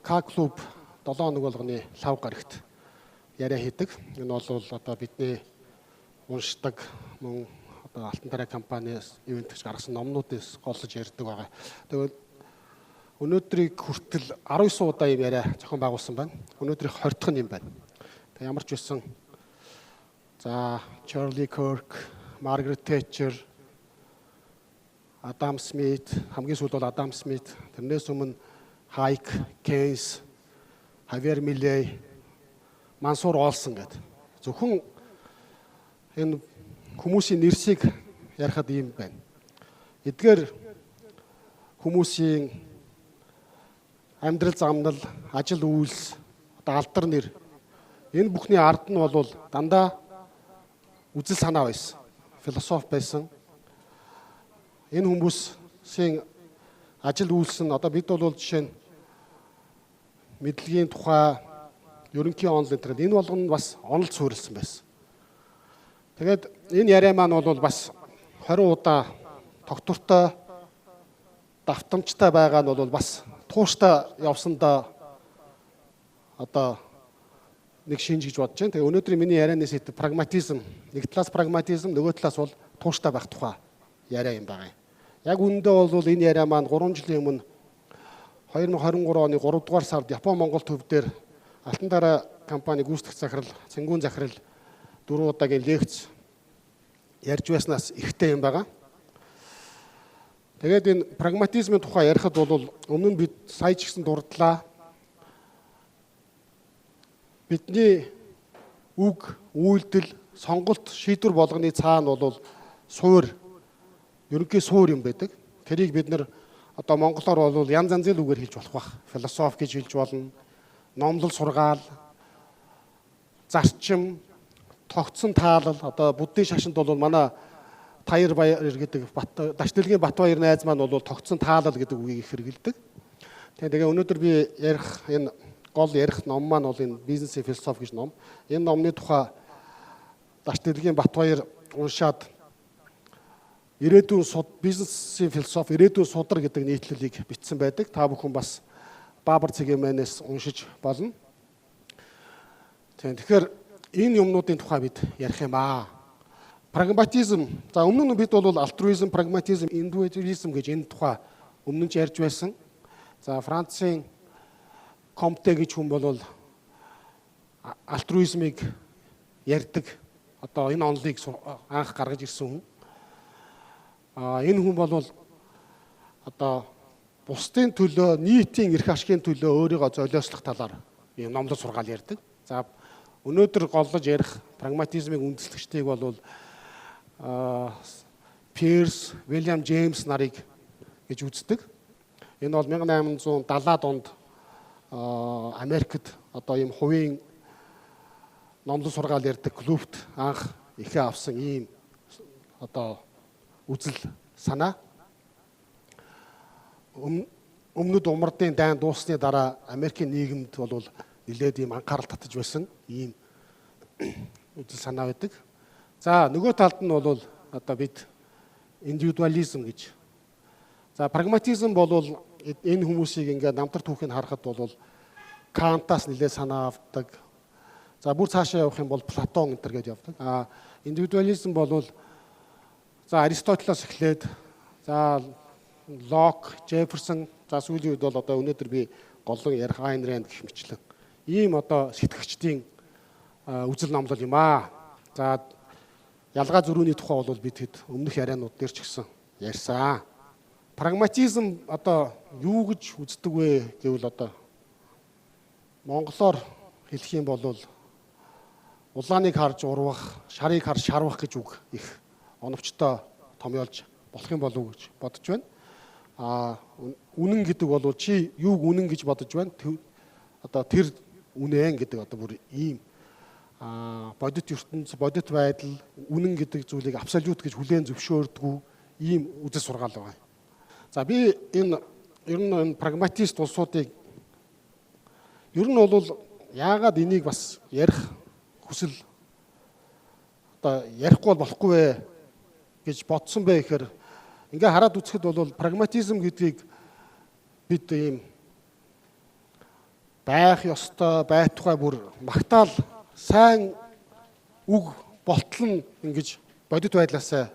К клуб 7 хоног болгоны лав гарагт яриа хийдэг. Энэ бол одоо бидний уншдаг мөн одоо Алтан тарай компаниас ивентч гаргасан номнуудаас голлож ярьдаг байгаа. Тэгээд өнөөдрийг хүртэл 19 удаа юм яриа зохион байгуулсан байна. Өнөөдрийг 20 дахь юм байна. Тэг ямар ч байсан за Charlie Kirk, Margaret Thatcher, Адам Смит, хамгийн сүүлд бол Адам Смит, тэрнээс өмнө Хайк, Кейнс, Хавьер Милей, Мансуур Олсон гэдэг. Зөвхөн энэ хүмүүсийн нэрсийг ярихад ийм байна. Эдгээр хүмүүсийн амьдрал замнал, ажил үйлс, одоо алдар нэр энэ бүхний ард нь бол дандаа үзэл санаа байсан. Философи байсан. Энэ хүмүүсийн ажил үйлс нь одоо бид бол жишээ нь мэдлэгийн тухай, ерөнхий онол гэдэг энэ болгоно бас онол суурилсан байсан. Тэгээд энэ яриа маань бол бас 20 удаа тогтвортой, давтамжтай байгаа нь бол бас тууштай явсандаа одоо нэг шинж гэж бодож байна. Тэгээ өнөөдрийн миний ярианы сэдэв прагматизм. Нэг талаас прагматизм, нөгөө талаас бол тууштай байх тухай яриа юм байгаа юм. Яг үүндээ бол энэ яриа маань 3 жилийн өмнө 2023 оны 3 дугаар сард Япон Монгол төв дээр Алтан тарай компани гүйцэтгэх захирал, цэнгүүн захирал 4 удаагийн лекц ярьж байснаас ихтэй юм байгаа. Тэгээд энэ прагматизмын тухай ярихад бол өмнө нь бид сая ч гэсэн дурдлаа. Бидний үг, үйлдэл, сонголт, шийдвэр болгоны цаана бол суур, ерөнхий суур юм байдаг. Тэрийг бид нэр одоо монголоор бол янз янзын үгээр хэлж болох байх. Философи гэж хэлж болно. Номлол сургаал, зарчим, тогтсон таалал, одоо буддийн шашинд бол манай Таяр Баяр гэдэг Дашдэлгийн Батбаяр найз маань бол тогтсон таалал гэдэг үгийг их хэрэгэлдэг. Тэгээ өнөөдөр би ярих энэ гол ярих ном маань бол энэ бизнесийн философи гэж ном. Энэ номны тухай Дашдэлгийн Батбаяр уншаад ирээдүйн бизнесийн философи, ирээдүйн судар гэдэг нийтлэлийг бичсэн байдаг. Та бүхэн бас Баабар Цэгээмэнээс уншиж болно. Тэгэхээр энэ юмнуудын тухай бид ярих юм аа. Прагматизм. За өмнө нь бид бол альтруизм, прагматизм, индивидуализм гэж энэ тухай өмнө нь ярьж байсан. За Францын Комте гэж хүн бол альтруизмыг ярьдаг. Одоо энэ онолыг анх гаргаж ирсэн хүн. Энэ хүн бол одоо бусдын төлөө, нийтийн эрх ашигын төлөө өөрийгөө золиослох талаар ийм номлол сургаал ярьдаг. За өнөөдөр голлож ярих прагматизмын үндэслэгчдийг бол Пирс, Вильям Джеймс нарыг гэж үздэг. Энэ бол 1870-аад онд Америкт одоо ийм хувийн номлол сургаал ярьдаг клубт анх ихэ авсан ийм одоо үзэл санаа. Өмнөд умардын дайн дууссаны дараа Америкийн нийгэмд бол нэлээд ийм анхаарал татаж байсан ийм үзэл санаа байдаг. За нөгөө талд нь бол одоо бид индивидуализм гэж. За прагматизм бол энэ хүмүүсийг ингээд намтар түүхийг харахад бол Кантаас нэлээд санаа авдаг. За бүр цаашаа явах юм бол Платон энэ төр гэж явдаг. Индивидуализм бол за Аристотелоос эхлээд за Лок, Джефферсон, за сүүлийн үед бол одоо өнөөдөр би голлон ярих Айн Рэнд гэх мэтлэн ийм одоо сэтгэгчдийн үзэл номлол юм аа. За ялгаа зөрүүний тухай бол бид хэд өмнөх ярианууд дээр ч гэсэн ярьсан. Прагматизм одоо юу гэж үздэг вэ гэвэл одоо монголоор хэлэх юм бол улааныг харж урвах, шарыг харж шарвах гэж үг их оновчтой томьёолж болох юм болов уу гэж бодож байна. Үнэн гэдэг бол чи юуг үнэн гэж бодож байна? Одоо тэр үнэн гэдэг одоо бүр ийм бодит ертөнц, бодит байдал, үнэн гэдэг зүйлийг абсолют гэж хүлээн зөвшөөрдөг ийм үзэл сургаал байна. За би энэ ер нь прагматист улсуудыг ер нь бол яагаад энийг бас ярих хүсэл одоо ярихгүй болохгүй вэ гэж бодсон бэ гэхээр ингээ хараад үзэхэд бол прагматизм гэдгийг бид ийм байх ёстой, байтугай бүр магтаал сайн үг болтол нь ингэж бодит байдлаасаа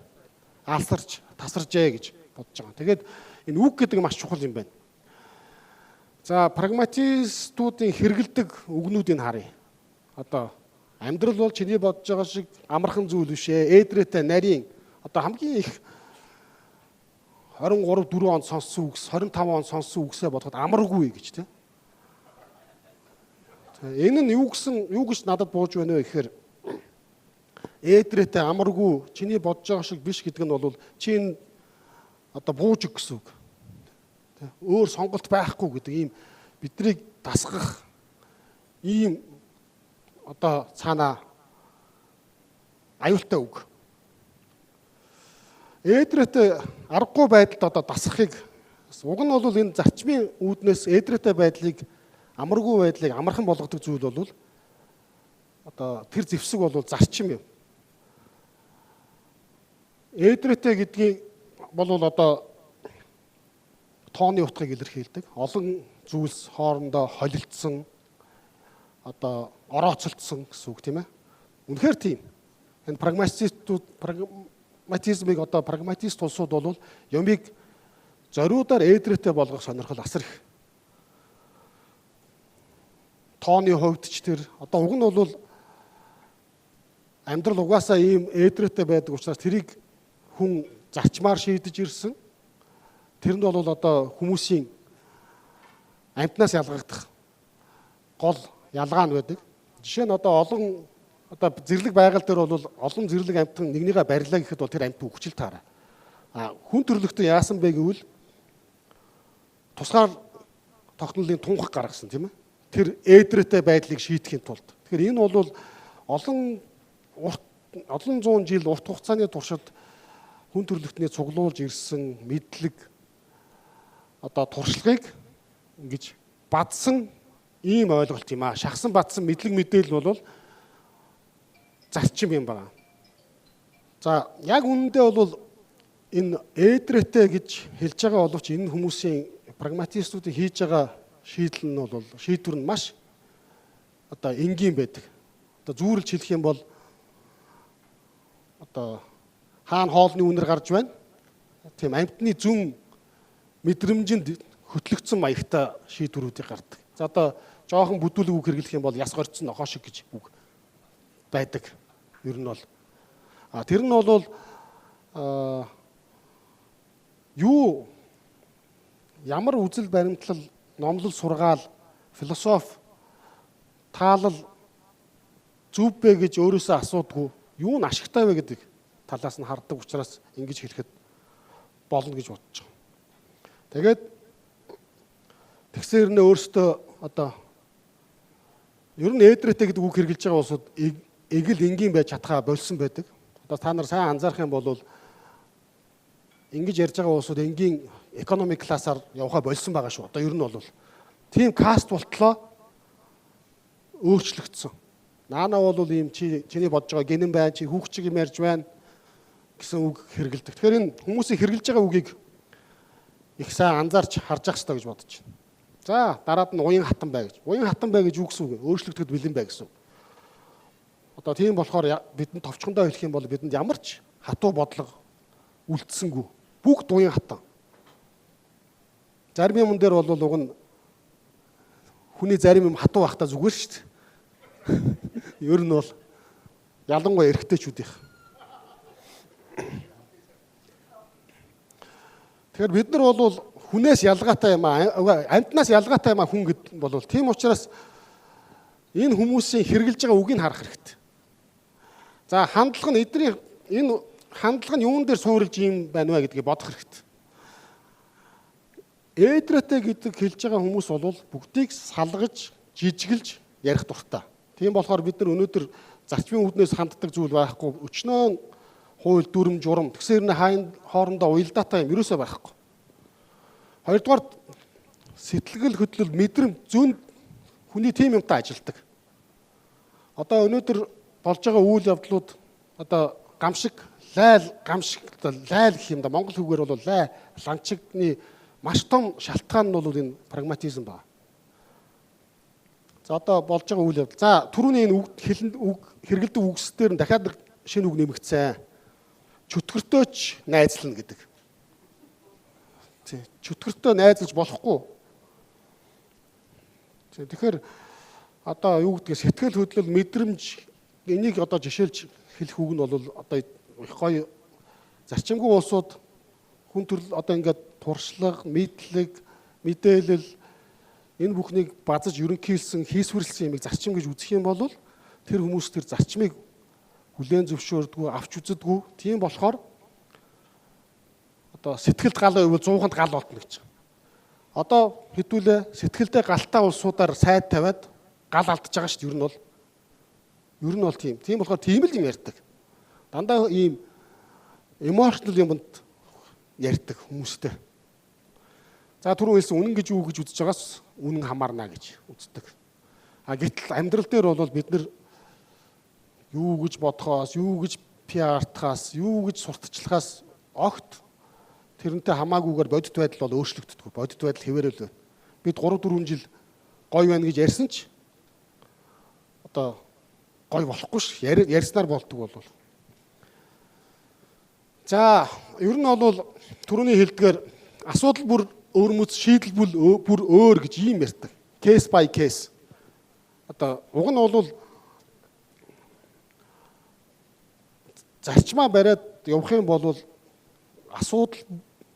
алсарч тасаржээ гэж бодож байгаа. Тэгээд энэ үг гэдэг маш чухал юм байна. За прагматистуудын хэрэгэлдэг үгнүүдийг харъя. Одоо амьдрал бол чиний бодож байгаа шиг амархан зүйл биш ээ. Эдрээтэй нарийн одоо хамгийн их 23 4 онд сонссон үгс 25 онд сонссон үгсээ бодоход амаргүй гэж тийм. Энэ нь юу гэж надад бууж байна вэ гэхээр эдрээтэй амаргүй чиний бодож байгаа шиг биш гэдэг нь бол чи энэ одоо бууж өг гэсэн үг. Өөр сонголт байхгүй гэдэг ийм биднийг дасгах ийм одоо цаана аюултай үг. Эдрээтэй аргагүй байдалд одоо дасгахыг уг нь бол энэ зарчмын үүднээс эдрээтэй байдлыг амаргүй байдлыг амархан болгодог зүйл бол одоо тэр зэвсэг бол зарчим юм. Эдрээтэй гэдгийг бол одоо тооны утгыг илэрхийлдэг. Олон зүйлс хоорондоо холилдсон одоо орооцолдсон гэсэн үг тийм ээ. Үнэхээр тийм. Энэ прагматизмыг одоо прагматист улсууд бол юмыг зориудаар эдрээтэй болгох сонирхол асар их. Тооны хувьд ч тэр одоо уг нь бол амьдрал угаасаа ийм эдрээтэй байдаг учраас тэрийг хүн зарчмаар шийдэж ирсэн. Тэрэнд бол одоо хүмүүсийн амьтнаас ялгагдах гол ялгаа нь байдаг. Жишээ нь одоо олон одоо зэрлэг байгаль дээр бол олон зэрлэг амьтан нэгнийгээ барилаа гэхэд бол тэр амьтан үхчихэл таараа. Хүн төрлөختөө яасан бэ гэвэл тусгаар тогтнолын тунхаг гаргасан тийм ээ. Тэр эдрээтэй байдлыг шийдэхин тулд. Тэгэхээр энэ бол олон зуун жил урт хугацааны туршид хүн төрлөختний цуглуулж ирсэн мэдлэг одоо туршлагыг ингэж бадсан ийм ойлголт юм аа. Шахсан бадсан мэдлэг мэдээлэл бол зарчим юм байна. За яг үнэндээ бол энэ эдрээтэй гэж хэлж байгаа боловч энэ хүмүүсийн прагматистуудын хийж байгаа шийдэл нь бол шийдвэр нь маш одоо энгийн байдаг. Одоо зүүрлж хэлэх юм бол одоо хаана хоолны үнэр гарч байна. Тийм амьтны зүн мэдрэмжинд хөтлөгдсөн маягтай шийдвэрүүдийг гардаг. За одоо жоохон бүдүүлэг үг хэрэглэх юм бол яс горцсон нохоо шиг гэж үг байдаг. Ер нь бол тэр нь бол юу ямар үзэл баримтлал, номлол сургаал, философи, таалал зүв бэ гэж өөрөөсөө асуудгүй юу н ашигтай вэ гэдэг талаас нь харддаг учраас ингэж хэлэхэд болно гэж бодож байгаа. Тэгээд тэгсээр нэ өөрөөсөө одоо ер нь эдрээтэй гэдэг үг хэрэгжилж байгаа улсууд эгэл энгийн байж чадхаа болсон байдаг. Одоо та нар сайн анзаарах юм бол ингэж ярьж байгаа улсууд энгийн экономик классаар явахаа болсон байгаа шүү. Одоо ер нь бол тийм каст болтлоо өөрчлөгдсөн. Наана бол ийм чиний бодож байгаа гинэн байна, чи хүүхчиг юм ярьж байна гэсэн үг хэрэгэлдэг. Тэгэхээр энэ хүмүүсийн хэрэгжилж байгаа үгийг их сайн анзаарч харж явах хэрэгтэй гэж бодож байна. За дараад нь уян хатан бай гэж. Уян хатан бай гэж юу гэсэн үг вэ? Өөрчлөгдөд бэлэн бай гэсэн үг. Одоо тийм болохоор бидэнд товчхондоо хэлэх юм бол бидэнд ямар ч хатуу бодлого үлдсэнгүй. Бүгд уян хатан. Зарим юм дээр бол уг нь хүний зарим юм хатуу байхдаа зүгээр шүү дээ. Ер нь бол ялангуяа эрэгтэйчүүдийнх. Тэгэхээр бид нар бол хүнээс ялгаатай юм аа, амьтнаас ялгаатай юм аа хүн гэд бол тийм учраас энэ хүмүүсийн хэрэгжилж байгаа үгийг харах хэрэгтэй. За хандлага нь эдний энэ хандлага нь юун дээр суурилж юм байна вэ гэдгийг бодох хэрэгтэй. Эдрээтэй гэдэг хэлж байгаа хүмүүс бол бүгдийг салгаж, жижиглж ярих дуртай. Тийм болохоор бид нар өнөөдөр зарчмын үүднээс ханддаг зүйл байхгүй. Өчнөө хууль, дүрм, журам тэгсээр нэ хайн хоорондоо уялдаатай юм ерөөсөө байхгүй. Хоёрдугаар сэтгэл хөдлөл, мэдрэмж, зүнд хүний тийм юмтай ажилдаг. Одоо өнөөдөр болж байгаа үйл явдлууд одоо гамшиг, лайл гэх юм да монгол үгээр бол лай, ланчигны маш том шалтгаан нь бол энэ прагматизм байна. За одоо болж байгаа үйл явдал. За түрүүний энэ хэрэгэлдэг үгсдээр нь дахиад шинэ үг нэмэгдсэн. Чөтгөртөөч найзлна гэдэг. Тий. Чөтгөртөө найзлж болохгүй. Тэгэхээр одоо юу гэдгийг сэтгэл хөдлөл мэдрэмж энийг одоо жишээлж хэлэх үг нь бол одоо их гоё зарчимгүй улсууд хүн төрөл одоо ингээд туршлага, мэдлэг, мэдээлэл энэ бүхнийг базаж ерөнхийлсэн, хийсвэрлсэн юмыг зарчим гэж үзэх юм бол тэр хүмүүс тэр зарчмыг хүлээн зөвшөөрдгүү, авч үзэдгүү. Тийм болохоор одоо сэтгэлд гал байвал 100-нд гал болно гэж. Одоо хэдүүлээ сэтгэлдээ галтай улсуудаар сайд тавиад гал алдаж байгаа шүү дээ. Ер нь бол тийм. Тийм болохоор тийм л юм ярьдаг. Дандаа ийм emotional юмд ярьдаг хүмүүстэй. За түрүү хэлсэн үнэн гэж юу гэж үзэж байгаас үнэн хамаарна гэж үздэг. Гэтэл амьдрал дээр бол бид нар юу гэж бодохоос, юу гэж пиартахаас, юу гэж сурталчлахаас огт тэрнтэй хамаагүйгээр бодит байдал бол өөрчлөгддөг. Бодит байдал хэвээрэл байна. Бид 3-4 жил гоё байна гэж ярьсан ч одоо гоё болохгүй ш. Ярьснаар болдог бол. За ер нь бол түрүүний хэлдгээр асуудал бүр өөрмөц шийдэл бүр өөр гэж ийм ярьдаг. Case by case. Одоо уг нь бол зарчмаа бариад явах юм бол асуудал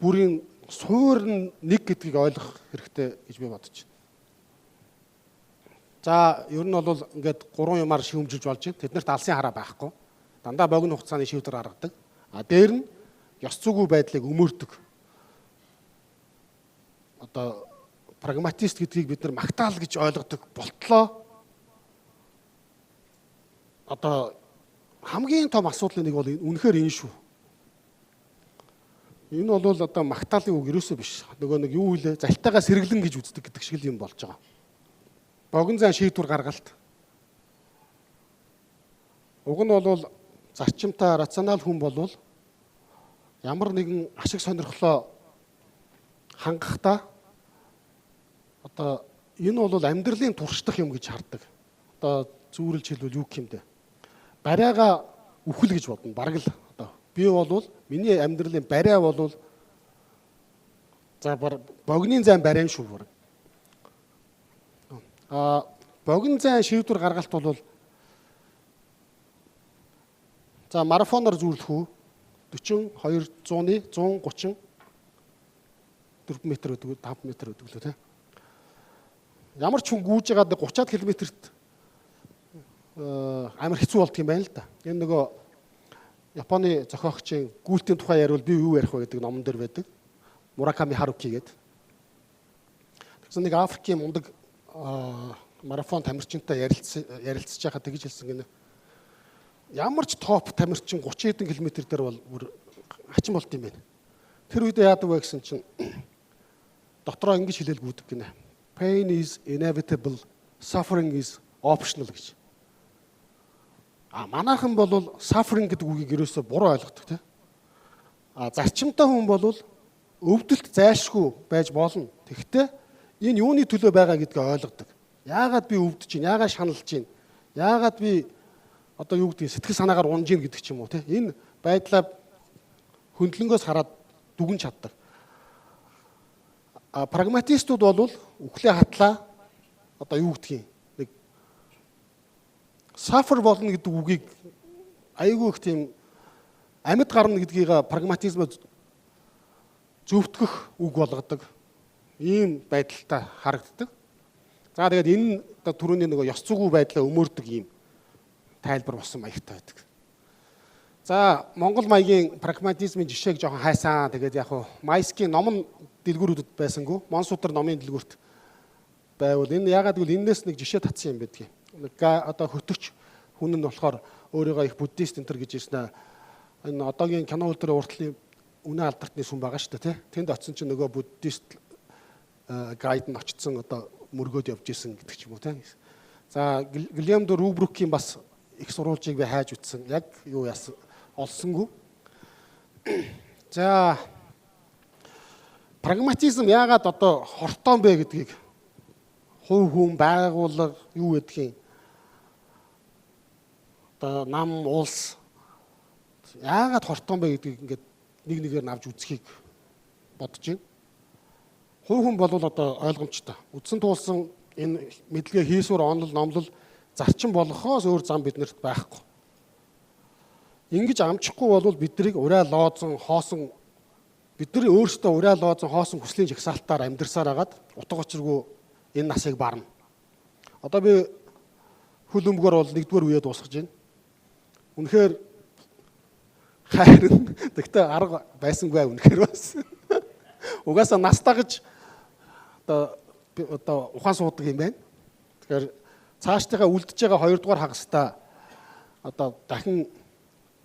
бүрийн суур нь нэг гэдгийг ойлгох хэрэгтэй гэж би бодож байна. За ер нь бол ингээд 3 юмар шүүмжилж болж байна. Тэднэрт алсын хараа байхгүй. Дандаа богино хугацааны шийдвэр гаргадаг. Дээр нь ёс зүйгүй байдлыг өмөрдөг. Одоо прагматист гэдгийг бид нар магтаал гэж ойлгодог болтлоо. Одоо хамгийн том асуудлын нэг бол үнэхээр энэ шүү. Энэ бол одоо магтаалын үг ерөөсөө биш. Нөгөө нэг юу вэ? Залтайгаа сэргэлэн гэж үздэг гэдэг шиг юм болж байгаа. Богино зайн шийдвэр гаргалт. Уг нь бол зарчимтай рационал хүн бол ямар нэгэн ашиг сонирхлоо хангахдаа одоо энэ бол амьдралын туршдах юм гэж хардаг. Одоо зүүрлж хэлбэл юу гэмдэ. Барайгаа үхэл гэж бодно. Бараг л одоо би бол миний амьдралын барай бол за богино зайн барай шүү бүр. Богино зайн шийдвэр гаргалт бол за марафоноор зүүрлэх үү 40 200-ны 130 4 м өдөг 5 м өдөг лөө тэ. Ямар ч хүн гүйж байгаад 30 км-т амар хэцүү болдго юм байна л да. Энэ нөгөө Японы зохиогчийн гүйлтийн тухай яриул би юу ярих вэ гэдэг номон дээр байдаг. Мураками Харуки гэдэг. Тэгсэн нэг Африкийн мундаг марафон тамирчинтай ярилцж байхад тэгж хэлсэн гэнэ. Ямар ч топ тамирчин 30 хэдэн км дээр бол бүр хачин болт юм байна. Тэр үед яадаг вэ гэсэн чинь дотроо ингэж хэлэлгүйдэг гинэ. Pain is inevitable, suffering is optional гэж. Манайхан бол suffering гэдэг үгийг ерөөсөө буруу ойлгодог тийм. Зарчимтай хүн бол өвдөлт зайлшгүй байж болно. Тэгэхдээ энэ юуны төлөө байгаа гэдгийг ойлгодог. Яагаад би өвдөж чинь, яагаад шаналж чинь, яагаад би одоо юу гэдгийг сэтгэл санаагаар унж ийн гэдэг ч юм уу тийм. Энэ байдлаа хөндлөнгөөс хараад дүгнж чаддаг. Прагматистууд бол үхлээ хатлаа одоо юу гэдгийг нэг suffer болно гэдэг үгийг айгүй их тийм амьд гарна гэдгийг прагматизмд зөвтгөх үг болгодог. Ийм байдалтай харагддаг. За тэгээд энэ одоо түрүүний нөгөө ёс зүйгүй байдлаа өмөрдөг ийм тайлбар болсон маягтай байдаг. За Монгол маягийн прагматизмын жишээг жоохон хайсан. Тэгээд яг хуу Майскийн номон дэлгүүрүүдэд байсангүй. Монсутар номын дэлгүүрт байвал энэ ягаад гэвэл энэс нэг жишээ татсан юм байдгийг. Нэг одоо хөтөч хүн нь болохоор өөрийгөө их буддист энтер гэж ирсэн. Энэ одоогийн кино үлдэр уртлын үнэ алдартны сүм байгаа шүү дээ, тий. Тэнд очисон чинь нөгөө буддист гайд нь очсон одоо мөргөөд явж исэн гэдэг ч юм уу, тий. За Гильям де Рубрукийн бас их сурвалжийг би хайж үтсэн. Яг юу яасан олсонгүй. За прагматизм яагаад одоо хортон бэ гэдгийг хувь хүн байгууллага юу гэдгийг одоо нам улс яагаад хортон бэ гэдгийг ингээд нэг нэгээр навж үзхийг бодож байна. Хувь хүн бол одоо ойлгомжтой. Үдсэн туулсан энэ мэдлэгээ хийсвэр онол номлол зарчим болгохоос өөр зам биднэрт байхгүй. Ингэж амжихгүй бол биднийг ураа лоозон хоосон бидний өөрсдөө ураа лоозон хоосон хүслийн жагсаалтаар амьдсаар агаад утга учиргүй энэ насыг барна. Одоо би хөл өмгөр бол нэгдүгээр үеэ дуусгаж байна. Үнэхээр хайрын тэгтээ арга байсангүй үнэхээр бас. Угаасаа нас дагаж одоо ухаан суудаг юм байна. Тэгэхээр цаашдынхаа үлдэж байгаа хоёрдугаар хагастай одоо дахин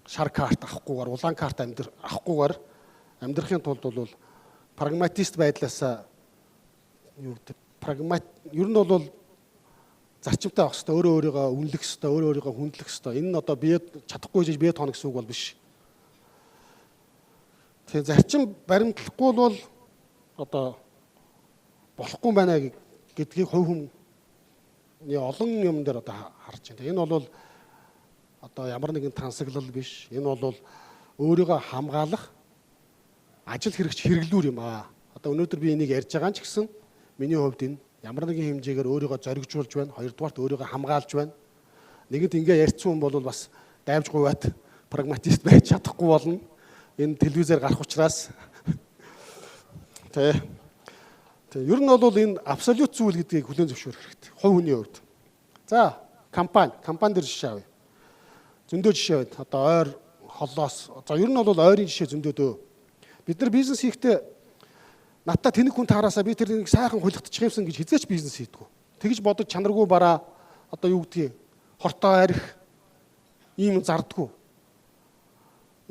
шар карт авахгүйгээр улаан карт авахгүйгээр амьдрахын тулд бол прагматист байдлаасаа юу гэдэг ер нь бол зарчимтай авах хэрэгтэй, өөрөө өөрийгөө үнэлэх хэрэгтэй, өөрөө өөрийгөө хүндлэх хэрэгтэй. Энэ нь одоо бие чадахгүй жиж бие тоно гэсэн үг бол биш. Тэгээ зарчим баримтлахгүй бол одоо болохгүй байна гэдгийг хувь хүний олон юм дээр одоо харж байна. Энэ бол одоо ямар нэгэн тансаглал биш. Энэ бол өөрийгөө хамгаалах ажил хэрэгч хэрэглүүр юм аа. Одоо өнөөдөр би энийг ярьж байгаа ч гэсэн миний хувьд энэ ямар нэгэн хэмжээгээр өөрийгөө зоригжуулж байна. Хоёрдугаарт өөрийгөө хамгаалж байна. Нэгэнт ингээ ярьсан хүн бол бас дайвж гуйваад прагматист байж чадахгүй болно. Энэ телевизээр гарах учраас тэг. Ер нь бол энэ абсолют зүйл гэдгийг хүлээн зөвшөөрөх хэрэгтэй. Хувь хүний хувьд. За, компани дээр жишээ авъя. Зөндөө жишээ байна. Одоо ойр холлоос. За, ер нь бол ойрын жишээ зөндөө дөө. Бид нар бизнес хийхдээ надтай тэнэг хүн таараасаа би тэр нэг сайхан хулигдчих юмсан гэж хизээч бизнес хийдэггүй. Тэгж бодож чанаргүй бараа одоо юу гэдгийг хортоо арих ийм зардггүй.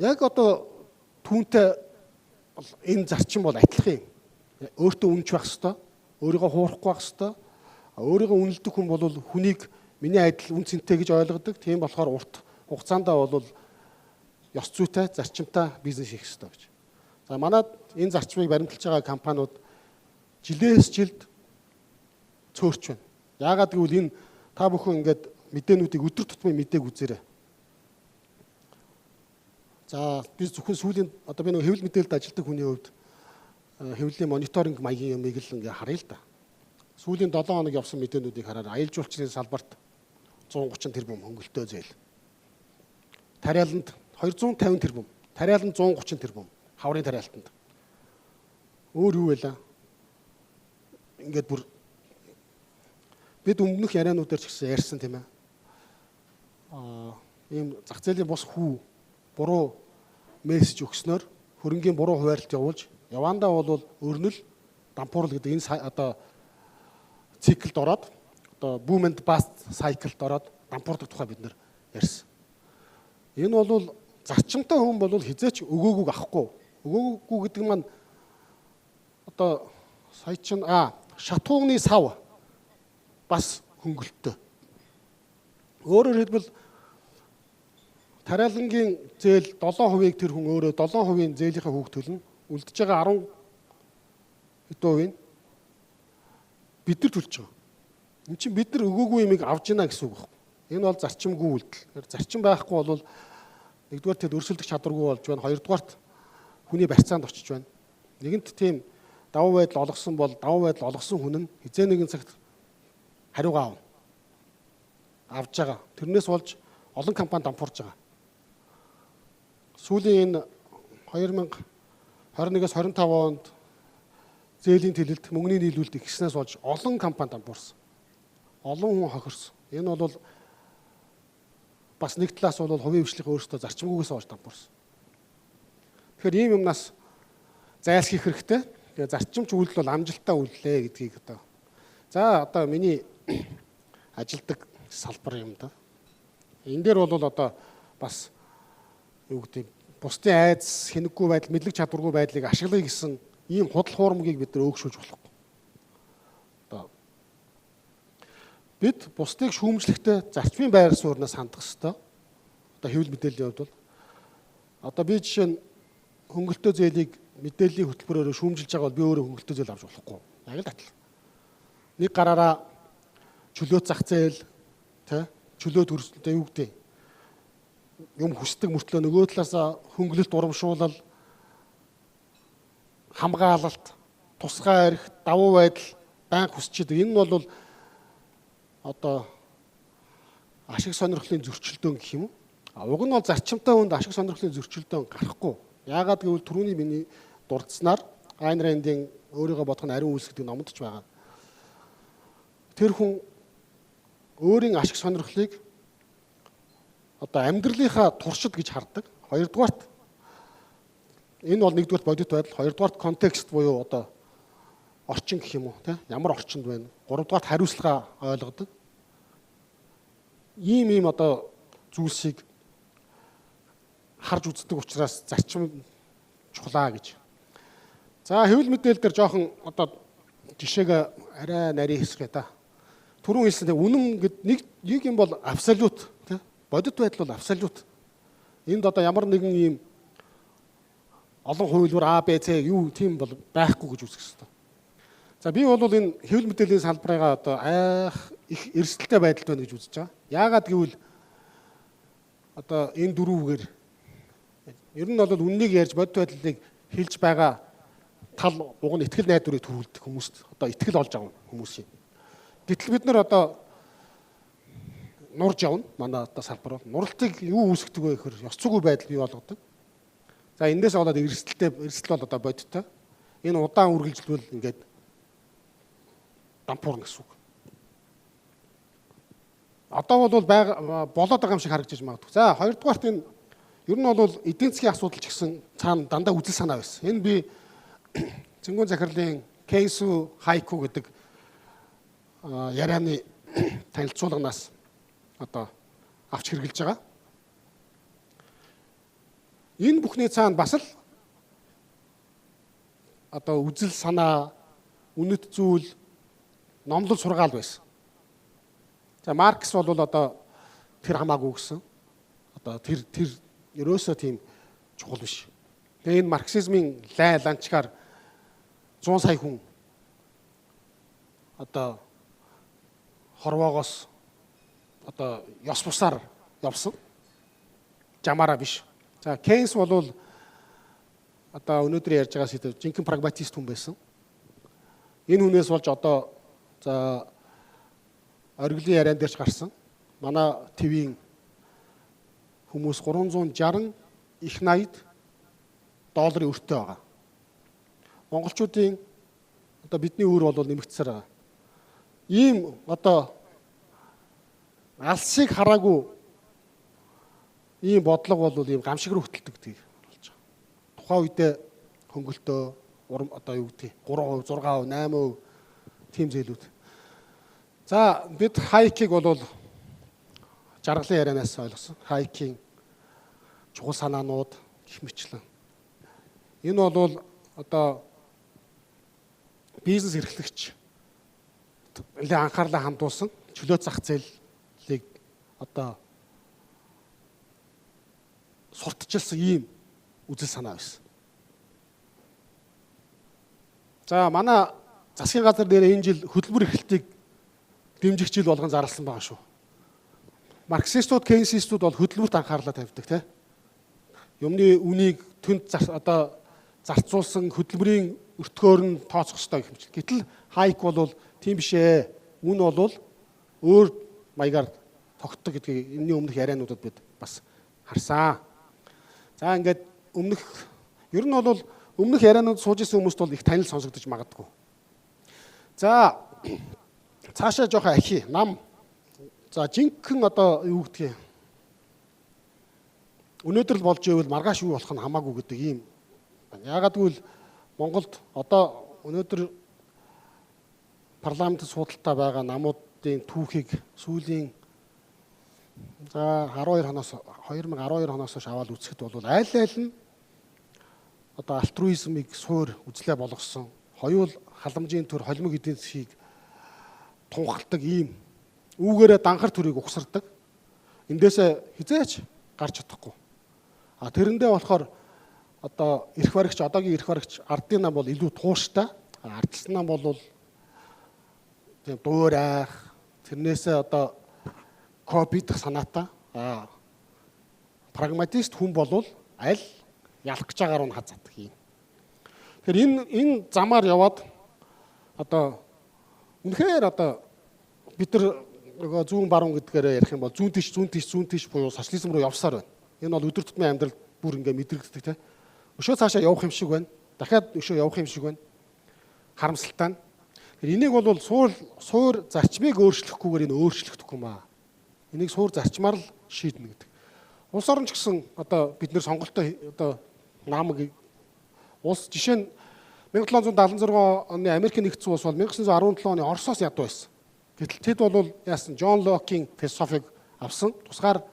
Яг одоо түүнтэй энэ зарчим бол адилхан юм. Өөртөө үнж байх хэвээр, өөрийгөө хуурахгүй байх хэвээр. Өөрийгөө үнэлдэг хүн бол хүнийг миний адил үн цэнтэй гэж ойлгодог. Тийм болохоор урт хугацаанд бол ёс зүйтэй, зарчимтай бизнес хийх хэвээр гэж. За манайд энэ зарчмыг баримталж байгаа компаниуд жилээс жилд цөөрч байна. Яагаад гэвэл энэ та бүхэн ингээд мэдээнүүдийг өдөр тутмын мэдээг үзээрэй. За би зөвхөн сүүлийн одоо би нэг хэвлэл мэдээлэлд ажилладаг хүний хувьд хэвлэлийн мониторинг маягийн юмыг л ингээ харъя л да. Сүүлийн 7 хоног явсан мэдээнүүдийг хараад аялал жуулчлалын салбарт 130 тэрбум хөнгөлтөө зээл. Тариаланд 250 тэрбум, тариаланд 130 тэрбум. Хаврын тариалтанд. Өөр юу вэ? Ингээд бүр бид өмнөх яриануудаар ч гэсэн ярьсан тийм ээ. Ийм зах зээлийн бус хүү буруу мессеж өгснөөр хөрөнгийн буруу хуваарлт явуулж явандаа бол өрнөл дампуурл гэдэг энэ одоо циклд ороод одоо boom and bust cyclд ороод дампуурдаг тухай бид нэр ярьсан. Энэ бол зарчимтай хүн бол хизээч өгөөгүйг авахгүй. Өгөөгүй гэдэг маань одоо сая чин шатуугны сав бас хөнгөлттэй. Өөрөөр хэлбэл тариалангийн зээл 7%-ийг тэр хүн өөрөө 7% зээлийнхаа хүүг төлнө. Үлдэж байгаа 10% бид нар төлж байгаа. Энд чинь бид нар өгөөгүй юмыг авж ийна гэсэн үг байна. Энэ бол зарчимгүй үйлдэл. Зарчим байхгүй бол нэгдүгээр тэд өрсөлдөх чадваргүй болж байна. Хоёрдугаарт хүний барьцаанд очиж байна. Нэгэнт тийм давуу байдал олгосон бол давуу байдал олгосон хүн нь хизээ нэгэн цагт хариугаа авна. Авж байгаа. Тэрнээс болж олон компани дампуурж байгаа. Сүүлийн энэ 2021-с 25 онд зээлийн тэлэлт мөнгөний нийлүүлэлт ихснээс болж олон компани дампуурсан. Олон хүн хохирсон. Энэ бол бас нэг талаас бол хувийн хвшлих өөрсдөө зарчимгүйгээс болж дампуурсан. Тэгэхээр ийм юмнаас зайлсхийх хэрэгтэй. Тэгээ зарчимч үйлдэл бол амжилттай үйлдэлээ гэдгийг одоо. За одоо миний ажилдаг салбар юм да. Энэ дээр бол одоо бас юу гэдэг бусдын айдас, хэнэггүй байдал, мэдлэг чадваргүй байдлыг ашиглая гэсэн ийм худал хуурмгийг бид нар өөгшүүлж болохгүй. Одоо бид бусдыг шүүмжлэхдээ зарчмын байр сууриас хандах хэрэгтэй. Одоо хэвлэл мэдээллийн хувьд бол одоо би жишээ нь хөнгөлтөө зээлийг мэдээллийн хөтөлбөрөөр шүүмжилж байгаа бол би өөрөө хөнгөлтөө зээл авч болохгүй. Яг л адил. Нэг гараараа чөлөө зах зээл, тэ чөлөө төрөлтөд юу гэдэг юм хүсдэг мөртлөө нөгөө талаас хөнгөлөлт урамшуулал, хамгаалалт, тусгай арх, давуу байдал байнга хүсч идэг. Энэ нь бол одоо ашиг сонирхлын зөрчилдөөн гэх юм уу? Уг нь бол зарчимтай хүнд ашиг сонирхлын зөрчилдөөн гарахгүй. Яагаад гэвэл түрүүний миний дурдсанаар Айн Рэндийн өөрийгөө бодох нь ариун үйлс гэдэг номонд ч байгаа. Тэр хүн өөрийн ашиг сонирхлыг одоо амьдралынхаа туршид гэж хардаг. Хоёрдугаарт энэ бол нэгдүгээрт бодит байдал, хоёрдугаарт контекст буюу одоо орчин гэх юм уу, тийм ямар орчинд байна. Гуравдугаарт хариуцлага ойлгодог. Ийм одоо зүйлсийг харж үздэг учраас зарчим чухлаа гэж. За хэвлэл мэдээлэл дээр жоохон одоо жишээг арай нарийн хэсгээ та. Түрүүн хэлсэн үнэн гэд нэг юм бол абсолют, тийм бодит байдал бол абсолют. Энд одоо ямар нэгэн ийм олон хувилбар А, Б, С юу тийм бол байхгүй гэж үзэх хэрэгтэй. За би бол энэ хэвлэл мэдээллийн салбарыгаа одоо их эрсдэлтэй байдалд байна гэж үзэж байгаа. Яагаад гэвэл одоо энэ дөрвүүгээр ер нь бол үннийг ярьж бодит байдлыг хэлж байгаа тал уг нь итгэл найдварыг төрүүлдэг хүмүүст одоо итгэл олж авна хүмүүсийн. Гэтэл бид нар одоо нурж явна. Манай одоо салбар бол нуралтыг юу үүсгдэг вэ гэхээр ёс зүйн байдал бий болгодог. За эндээс болоод эрсдэл бол одоо бодиттой. Энэ удаан үргэлжлвэл ингээд дампуурна гэсэн үг. Одоо бол болоод байгаа юм шиг харагдаж магадгүй. За хоёрдугаарт энэ ер нь бол эдийн засгийн асуудал ч гэсэн цаана дандаа үзэл санаа байсан. Энэ би Цэнгүүн захирлын Кейсу Хайку гэдэг ярианы танилцуулганаас одоо авч хэрглэж байгаа. Энэ бүхний цаана бас л одоо үзэл санаа, үнэт зүйл, номлол сургаал байсан. За Маркс бол одоо тэр хамаагүй гэсэн. Одоо тэр ерөөсөө тийм чухал биш. Тэгээ энэ марксизмын ланчгаар 100 сая хүн одоо хорвоогоос одоо ёс бусаар явсан. Жамаараа биш. За Кейнс бол одоо өнөөдөр ярьж байгаа сэдв жинхэнэ прагматист хүн байсан. Энэ хүнээс болж одоо за ориглын яриан дээрч гарсан. Манай ТV-ийн хүмүүс 360 их 80 долларын өртөө байгаа. Монголчуудын одоо бидний өөр бол нэмэгдсээр байгаа. Ийм одоо алсыг хараагүй ийм бодлого бол ийм гамшиг руу хөтэлдэг гэж болж байгаа. Тухайн үедээ хөнгөлтөө одоо юу гэдэг 3%, 6%, 8% тийм зээлүүд. За бид Хайкийг бол жаргалын ярианаас ойлгосон. Хайкийн чухал санаанууд гэх мэтлэн. Энэ бол одоо бизнес эрхлэгч нэлээд анхаарлаа хандуулсан чөлөө зах зээлийг одоо сурталчилсан ийм үзэл санаа байсан. За манай засгийн газар дээр энэ жил хөтөлбөр эрхлэлтийг дэмжих жил болгон зарласан байгаа шүү. Марксистууд, кейнсистууд бол хөтөлбөрт анхаарлаа тавьдаг тийм. Юмны үнийг түнд одоо зарцуулсан хөтөлбөрийн өртгөөр нь тооцох ёстой гэх мэт. Гэтэл Хайк бол тийм биш ээ. Үн бол өөр маягаар тогтдог гэдгийг энэний өмнөх яриануудад бид бас харсан. За ингээд ер нь бол өмнөх ярианууд сууж исэн хүмүүст бол их танил сонсогдож магадгүй. За цаашаа жоохон ахи нам. За жинхэнэ одоо юу гэдгийг өнөөдөр л болж ивэл маргааш юу болох нь хамаагүй гэдэг ийм. Яагаад гэвэл Монголд одоо өнөөдөр парламентд судалтай байгаа намуудын түүхийг сүүлийн за 2012 оноос хойш аваад үзэхэд бол айл нь одоо альтруизмыг суур үзлээ болгосон. Хоёул халамжийн төр холимог эдийн засгийг тунхалдаг ийм үүгээрээ данхар төрийг угсардаг. Эндээсээ хизээч гарч чадахгүй. А тэрэндээ болохоор одоо эрх баригч одоогийн эрх баригч ардын нам бол илүү тууштай. Ардсан нам бол тийм дуур айх, тэрнээсээ одоо копидах санаатай. Прагматист хүн болвол аль ялах гэж байгаагаар нь хазаадаг юм. Тэгэхээр энэ замаар яваад одоо үнэхээр одоо бид нар нөгөө зүүн баруун гэдгээр ярих юм бол зүүн тийш буюу социализм руу явсаар байна. Энэ бол өдөр тутмын амьдрал бүр ингээ мэдрэгддэг те. Өшөө цаашаа явах юм шиг байна. Дахиад өшөө явах юм шиг байна. Харамсалтай нь. Энийг бол суур зарчмыг өөрчлөхгүйгээр энэ өөрчлөгдөхгүй маа. Энийг суур зарчмаар л шийднэ гэдэг. Улс орон ч гэсэн одоо бид нэр сонголтоо одоо намаг улс жишээ нь 1776 оны Америкийн нэгдсэн улс бол 1917 оны Оросоос ядуу байсан. Гэтэл тэд бол яасан Джон Локийн философиг авсан. Тусгаар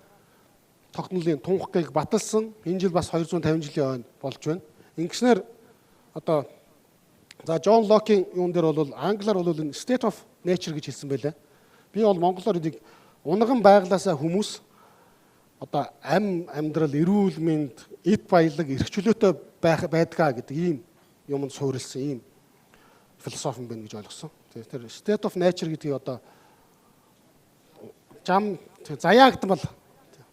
тогтнолын тунхагийг баталсан. Энэ жил бас 250 жилийн хойно болж байна. Ингэснээр одоо за Джон Локийн юун дээр бол англиар бол энэ state of nature гэж хэлсэн байлаа. Би бол монголоор энийг унган байглаасаа хүмүүс одоо амьдрал, эрүүл мэнд, эд баялаг, эрх чөлөөтэй байдгаа гэдэг ийм юмд суурилсан ийм философи байна гэж ойлгосон. Тэгэхээр state of nature гэдгийг одоо зам заяагдан бол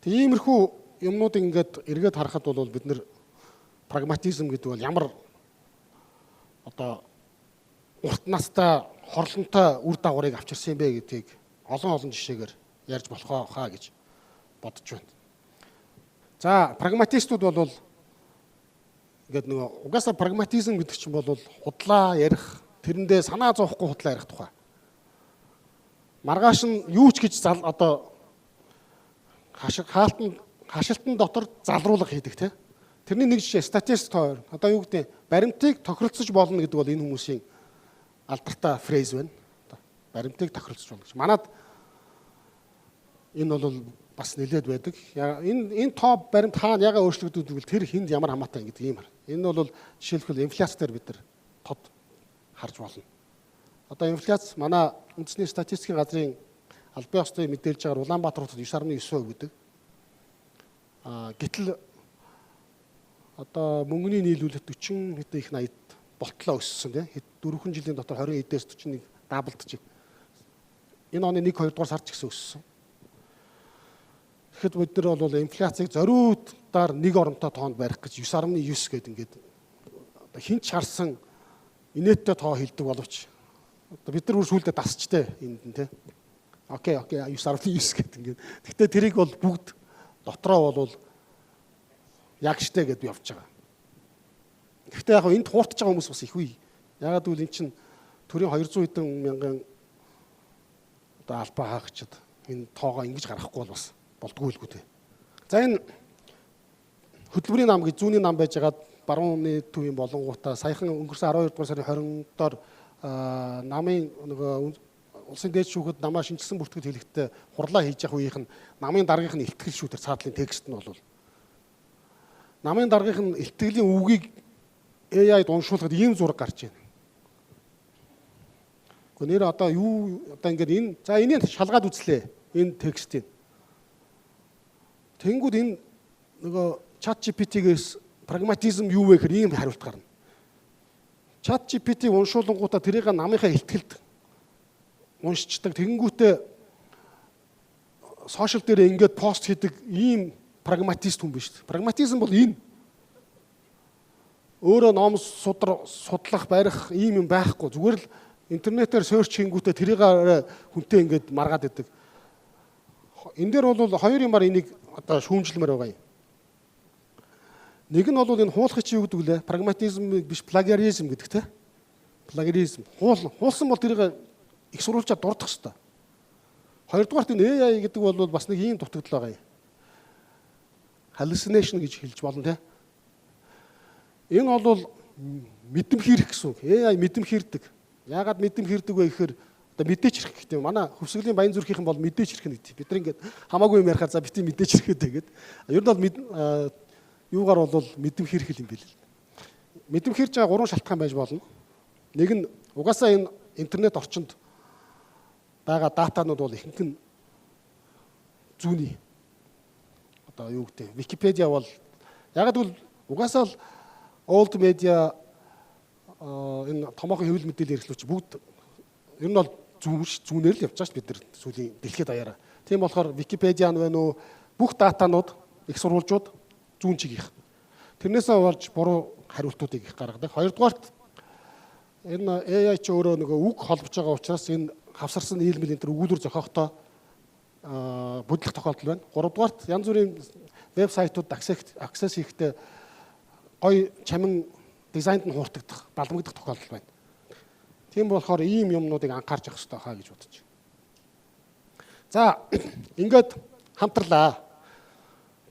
тиймэрхүү юмнуудыг ингээд эргээд харахад бол бид нэр прагматизм гэдэг бол ямар одоо урт настай хорлонтой үр дагаврыг авчирсан юм бэ гэдгийг олон жишээгээр ярьж болох хаа гэж бодож байна. За прагматистууд бол ингээд нөгөө угаасаа прагматизм гэдэг чинь бол худлаа ярих, тэрэндээ санаа зовхгүй худлаа ярих тухай. Маргааш нь юу ч гэж одоо хашилтан дотор залруулга хийдэг те. Тэрний нэг жишээ статист тоор. Одоо юу гэдэг баримтыг тохиролцож болно гэдэг бол энэ хүмүүсийн алдартай фрэз байна. Баримтыг тохиролцож болно гэж. Манад энэ бол бас нэлээд байдаг. Энэ тоо баримт хаана ягаа өөрчлөгдөв гэвэл тэр хүнд ямар хамаатай гэдэг юм. Энэ бол жишээлбэл инфляцээр бид нар тод харж болно. Одоо инфляц манай үндэсний статистикийн газрын албан ёсны мэдээлж байгаа Улаанбаатар хотод 9.9% гэдэг. Гэтэл одоо мөнгөний нийлүүлэлт 40 хэдэн их 80-д болтлоо өссөн тийм. 4 жилийн дотор 20 эдээс 41 даблдж. Энэ оны 1-2 дугаар сард ч гэсэн өссөн. Тэгэхэд бид нар бол инфляцийг зориудаар нэг оронтой тоонд барих гэж 9.9 гэдэг ингээд хинч харсан инээдтэй тоо хэлдэг боловч одоо бид нар үр сүлдээ дасчтэй энд нь тийм. Окей 9.9 гэдэг ингээд. Гэхдээ тэрийг бол бүгд дотроо бол яг штэ гэдээ явж байгаа. Гэхдээ яг энд хууртж байгаа хүмүүс бас их үе. Ягаад гэвэл эн чинь төрийн 200 хэдэн мянган одоо албаа хаагчид энэ тоогоо ингэж гаргахгүй бол бас болдгүй л гү тэ. За энэ хөтөлбөрийн нам гэж зүүнний нам байжгаад барууны төвийн болонгуудаа саяхан өнгөрсөн 12 дугаар сарын 20-доор намын нөгөө улсын дээд шүүхэд намаа шинжилсэн бүртгэл хэлэхдээ хурлаа хийж явах үеийнх нь намын даргынх нь илтгэл шүү тэр цаатлын текст нь бол намын даргынх нь илтгэлийн үгийг AI-д уншуулахад ийм зураг гарч байна. Гэхдээ нэр одоо юу одоо ингээд энэ за энийг шалгаад үзлээ энэ текстийг. Тэнгүүд энэ нөгөө ChatGPT-гээс прагматизм юу вэ гэхээр ийм хариулт гарна. ChatGPT уншуулангуудаа тэрийг намынхаа илтгэлд уншичдаг. Тэгэнгүүтээ сошиал дээр ингээд пост хийдэг ийм прагматист хүн биш. Прагматизм бол энэ. Өөрөө ном судлах, барих ийм юм байхгүй. Зүгээр л интернетээр сөрч хийнгүүтээ тэрийг хүнтэй ингээд маргаад идэг. Энэ дээр бол хоёр юмар энийг одоо шүүмжлэмээр байгаа юм. Нэг нь бол энэ хуулах чи юу гэдэг лээ? Прагматизм биш, плагиаризм гэдэг те. Плагиаризм. Хуулсан бол тэрийг их сурвалжаар дурдах хэрэгтэй. Хоёрдугаарт энэ AI гэдэг бол бас нэг ийм дутагдал байгаа юм. Hallucination гэж хэлж болно те. Энэ бол мэдэм хийрэх гэсэн үг. AI мэдэм хийрдэг. Яагаад мэдэм хийрдэг вэ гэхээр одоо мэдээч хэрэг гэдэг юм. Манай Хөвсгөлийн Баян зүрхийнхэн бол мэдээч хэрэг гэдэг. Бид нар ингээд хамаагүй юм ярихаар за бити мэдээч хэрэг гэдэг. Ер нь бол юугаар бол мэдэм хийрэх юм бэл. Мэдэм хийрж байгаа 3 шалтгаан байж болно. Нэг нь угаасаа энэ интернет орчинд байгаа датанууд бол ихэнх нь зүүнний. Одоо юу гэдэг Википедиа бол яг л угаасаа л old media энэ томоохон хэвлэл мэдээлэл хэрэглүүч бүгд ер нь бол зүүнээр л явж байгаа шүү бид нар сүүлийн дэлхийд даяараа. Тийм болохоор Википедиа нь байна уу бүх датанууд их сурвалжууд зүүн чигийнх. Тэрнээсээ болж буруу хариултуудыг их гаргадаг. Хоёрдугаарт энэ AI ч өөрөө нөгөө үг холбож байгаа учраас энэ хавсарсан нийлмэл энэ төр өгүүлбэр зохиохдоо бодлох тохиолдол байна. Гуравдугаарт янз бүрийн вебсайтууд аксесс хийхдээ гоё чамин дизайнд нь хууртагдах, баламгдах тохиолдол байна. Тийм болохоор ийм юмнуудыг анхаарч явах хэрэгтэй хаа гэж бодож байна. За ингээд хамтарлаа.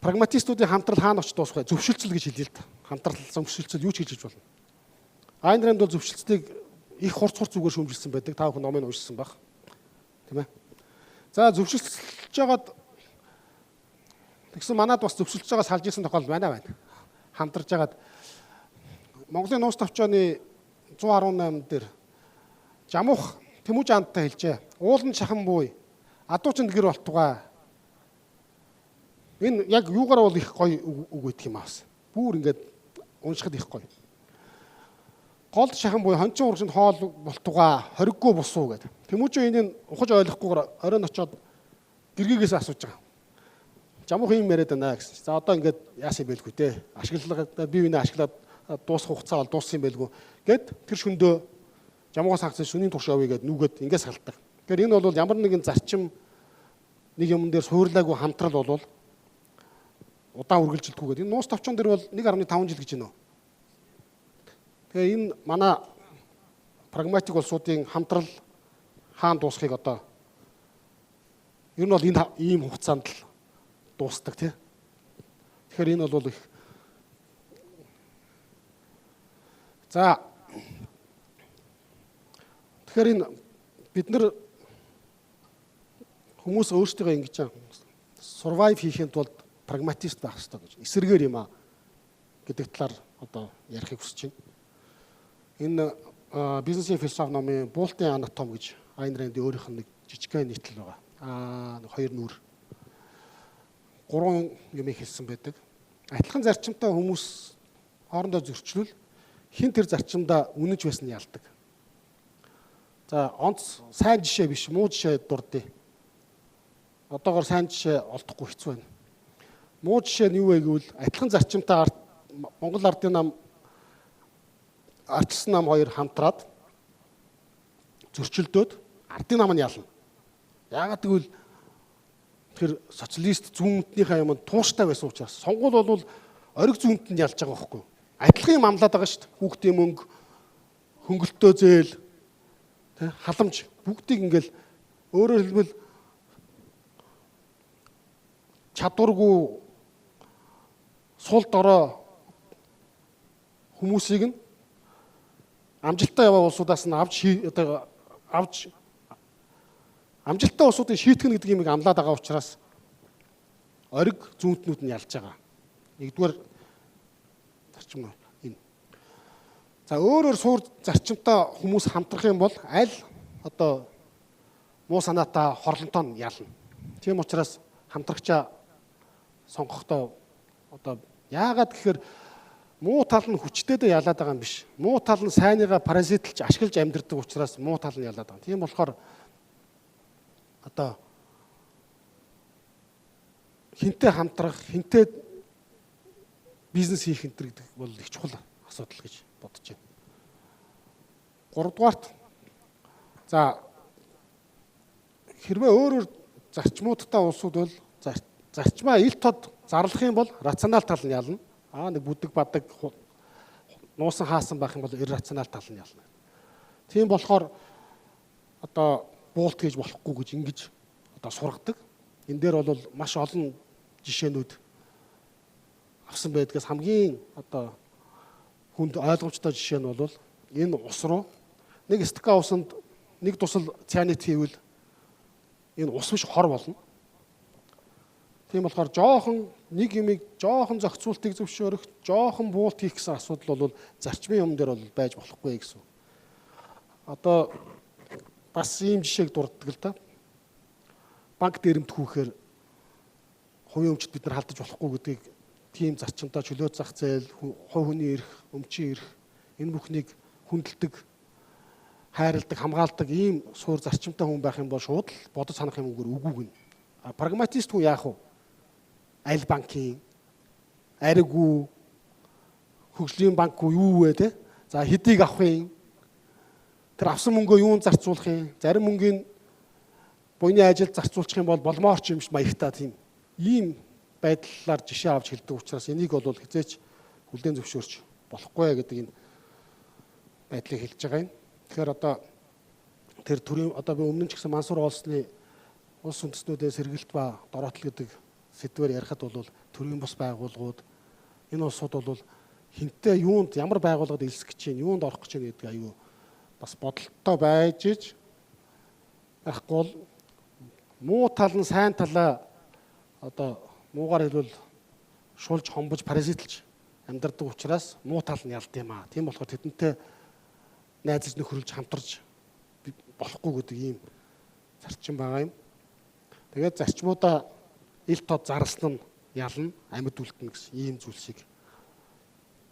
Прагматистуудын хамтрал хаана очиж дуусах вэ? Зөвшөлтсөл гэж хэлээ л да. Хамтрал зөвшөлтсөл юу ч хийж болно. Айн Рэнд бол зөвшөлтсөлийг их хурц зүгээр шүүмжилсэн байдаг. Та бүхэн номыг уншсан баг. Тийм ээ. За зөвшөлтсөж жагаад тэгсэн манад бас зөвшөлтсөж байгаа салж исэн тохиолдол байна. Хамтарж жагаад Монголын нууц товчооны 118 дээр Жамуух Тэмүүж Аандтай хэлжээ. Уулан шахан буй адуучинд гэр болтугай. Энэ яг юугаар бол их гоё үг өгдөг юм аас. Бүр ингээд уншихад их гоё. Гол шахан буй хончин урагшинд хоол болтугай хориггүй бусуу гэдэг. Тэмүүж энийг ухаж ойлгохгүйгээр оройн очоод гэргийгээс асууж байгаа. Жамуух юм яриад байна гэсэн. За одоо ингээд яасан байлгүй те. Ашиглалгаа бие биенээ ашиглаад дуусах хугацаа бол дууссан юм байлгүй. Гэт тэр шөндөө Жамуугаас хагас шөнийн турш явъя гэд нүгэд ингээд салтдаг. Тэгэхээр энэ бол ямар нэгэн зарчим нэг юм дээр суурлаагүй хамтрал болвол удаан үргэлжилдэггүйгээд энэ нууц товчон дээр бол 1.5 жил гэж байна. Тэгээ энэ манай прагматик улсуудын хамтрал хаан дуусахыг одоо ер нь бол энэ ийм хугацаанд л дуусдаг тий. Тэгэхээр энэ бол их за тэгэхээр энэ бид нар хүмүүс өөрсдөө ингэж survive хийхэд тулд прагматист байх хэрэгтэй гэж эсэргээр юм а гэдэг талаар одоо ярихыг хүсэж байна. Энэ бизнесийн философи номын Буултын анатом гэж Айн Рэндийн өөрийнх нь нэг жижигхэн нийтлэл байгаа. Хоёр нүур. Гурван юм хэлсэн байдаг. Адилхан зарчимтай хүмүүс хоорондоо зөрчлөл хин тэр зарчимдаа үнэнч байсан нь ялдаг. За онц сайн жишээ биш, муу жишээ дурдъя. Одоогоор сайн жишээ олдохгүй хэцүү байна. Муу жишээ нь юу вэ гэвэл адилхан зарчимтай Монгол ардын нам ардчилсан нам хоёр хамтраад зөрчилдөөд ардын нам нь ялна. Яагаад гэвэл тэр социалист зүүнтнийхээ юмд тууштай байсан учраас сонгуул бол ориг зүүнтэнд ялж байгаа байхгүй юу? Адилхан юм амлаад байгаа шүү дээ. Хүүхдийн мөнгө, хөнгөлтөө зээл, халамж бүгдийг ингээл өөрөөр хэлбэл чадваргүй сул дорой хүмүүсийг нь амжилттай яваа улсуудаас нь авч амжилттай улсуудыг шийтгэн гэдэг юмыг амлаад байгаа учраас ориг зүүнтнүүд нь ялж байгаа. Нэгдүгээр зарчим энэ. За өөрөөр суур зарчимтай хүмүүс хамтрах юм бол аль одоо муу санаатай хорлонтоо нь ялна. Тийм учраас хамтрагчаа сонгохдоо одоо яагаад гэхээр муу тал нь хүчтэйдээ ялаад байгаа юм биш. Муу тал нь сайныгаа паразитлж ашиглаж амьдэрдэг учраас муу тал нь ялаад байгаа. Тийм болохоор одоо хинтээ хамтрах, хинтээ бизнес хийх гэдэг бол их чухал асуудал гэж бодож байна. Гуравдугаарт за хэрвээ өөрөөр зарчмуудтай улсууд бол зарчмаа ил тод зарлах юм бол рационал тал нь ялна. Нэг бүдэг бадаг нуусан хаасан байх юм бол иррационал тал нь ялна. Тийм болохоор одоо буулт хийж болохгүй гэж ингэж одоо сургадаг. Энэ дээр бол маш олон жишээнүүд авсан байдгаас хамгийн одоо хүнд ойлгомжтой жишээ нь бол энэ ус руу нэг стакан усанд нэг тусал цианид хийвэл энэ ус биш хор болно. Тийм болохоор жоохон нэг юмыг жоохон зохицуултыг зөвшөөрөх, жоохон буулт хийх гэсэн асуудал бол зарчмын юм дээр бол байж болохгүй гэсэн. Одоо бас ийм жишээг дурддаг л да. Банк дээрэмт хүүхээр хувийн өмчт бид нар халдаж болохгүй гэдгийг тийм зарчимтай чөлөө зах зээл, хувь хүний эрх, өмчийн эрх энэ бүхнийг хүндэлдэг хайрладаг, хамгаалдаг ийм суур зарчимтай хүн байх юм бол шууд л бодож санах юм үгүй гэнэ. Прагматист хүн яах вэ? Аль банкын ариггүй хөгжлийн банк юу вэ те? За хэдийг авах юм? Тэр авсан мөнгөө юунд зарцуулах юм? Зарим мөнгөний буйны ажилд зарцуулчих юм бол болмоор ч юм шиг маягтаа тийм ийм байдлаар жишээ авч хэлдэг учраас энийг бол хизээч хүлээн зөвшөөрч болохгүй гэдэг энэ байдлыг хэлж байгаа юм. Тэгэхээр одоо тэр төрийн одоо би өмнө нь ч гэсэн Мансуур олсны улс үндэстнүүдээ сэргэлт ба дороотл гэдэг сэдвээр ярихад бол төрийн бус байгууллагууд энэ улсууд бол хинтээ юунд ямар байгууллагад элсэх гэж чинь юунд орох гэж чинь гэдэг аюу бас бодолтой байж иж байхгүй бол муу тал нь сайн талаа одоо муугаар хэлбэл шулж хомбож паразитлж амьдардаг учраас муу тал нь ялт юм аа. Тийм болохоор тэдэнтэй найзаж нөхөрлж хамтарч болохгүй гэдэг ийм зарчим байгаа юм. Тэгээд зарчмуудаа ил тод зарласан нь ялна, амьд үлдэнэ гэсэн ийм зүйлсийг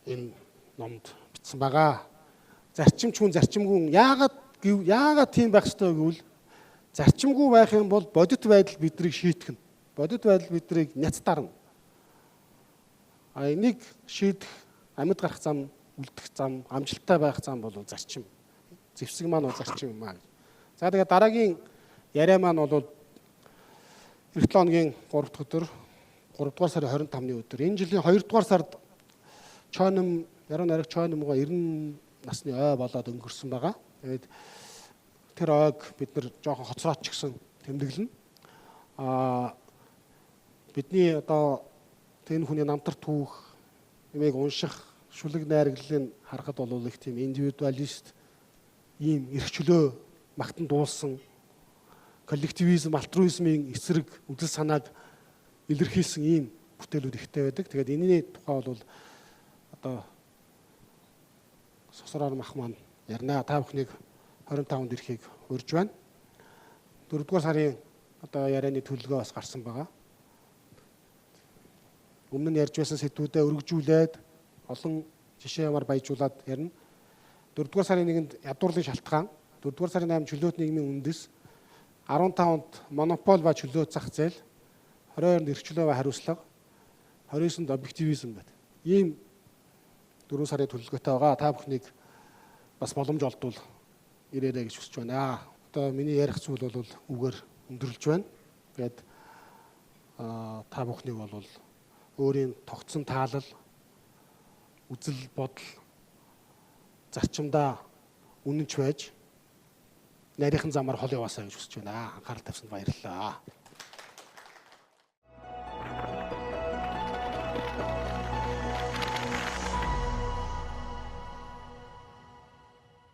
энэ номд бичсэн байгаа. Зарчимч хүн зарчимгүй яагаад тийм байх ёстой гэвэл зарчимгүй байх юм бол бодит байдал биднийг шийтгэн. Бодит байдал биднийг няцтаарна. Энийг шийдэх амьд гарах зам, үлдэх зам, амжилттай байх зам бол зарчим. Зэвсэг маань бол зарчим юм аа. За тэгээд дараагийн яриа маань бол эх 7 хоногийн 3 дахь өдөр 3 дугаар сарын 25-ны өдөр. Энэ жилийн 2 дугаар сард Чойном яруу найраг Чойномгоо 90 насны ой болоод өнгөрсөн байгаа. Тэгээд тэр ойг бид нэр жоохон хоцроод ч гэсэн тэмдэглэнэ. Бидний одоо энэ хүний намтар түүх юмыг унших, шүлэг найраглалыг харахад бол их тийм индивидуалист ийм эрхчлөө магтан дуулсан коллективизм, альтруизмын эсрэг үдэл санааг илэрхийлсэн ийм бүтээлүүд ихтэй байдаг. Тэгээд энэний тухай бол одоо сосроор мах маань ярина. Та бүхнийг 25-нд ирэхийг урьж байна. 4 дугаар сарын одоо ярианы төлөвлөгөө бас гарсан байгаа. Өмнө нь ярьж байсан сэдвүүдээ өргөжүүлээд олон жишээ ямар баяжуулаад ярина. 4 дугаар сарын 1-нд ядуурлын шалтгаан, 4 дугаар сарын 8 чөлөөт нийгмийн үндэс, 15-нд монопол ба чөлөөт зах зээл, 22-нд эрхчлөө ба хариуцлага, 29-нд объективизм гэдэг. Ийм 4 сарын төлөвлөгөөтэй байгаа. Та бүхнийг бас боломж олдвол ирээрэй гэж хүсэж байна. Одоо миний ярих зүйл бол үгээр өндөрлөж байна. Тэгээд та бүхнийг бол өөрийн тогтсон таалал, үзэл бодол, зарчимдаа үнэнч байж нарийнхан замаар хол яваасаа гэж хүсэж байна. Анхаарал тавьсанд баярлалаа.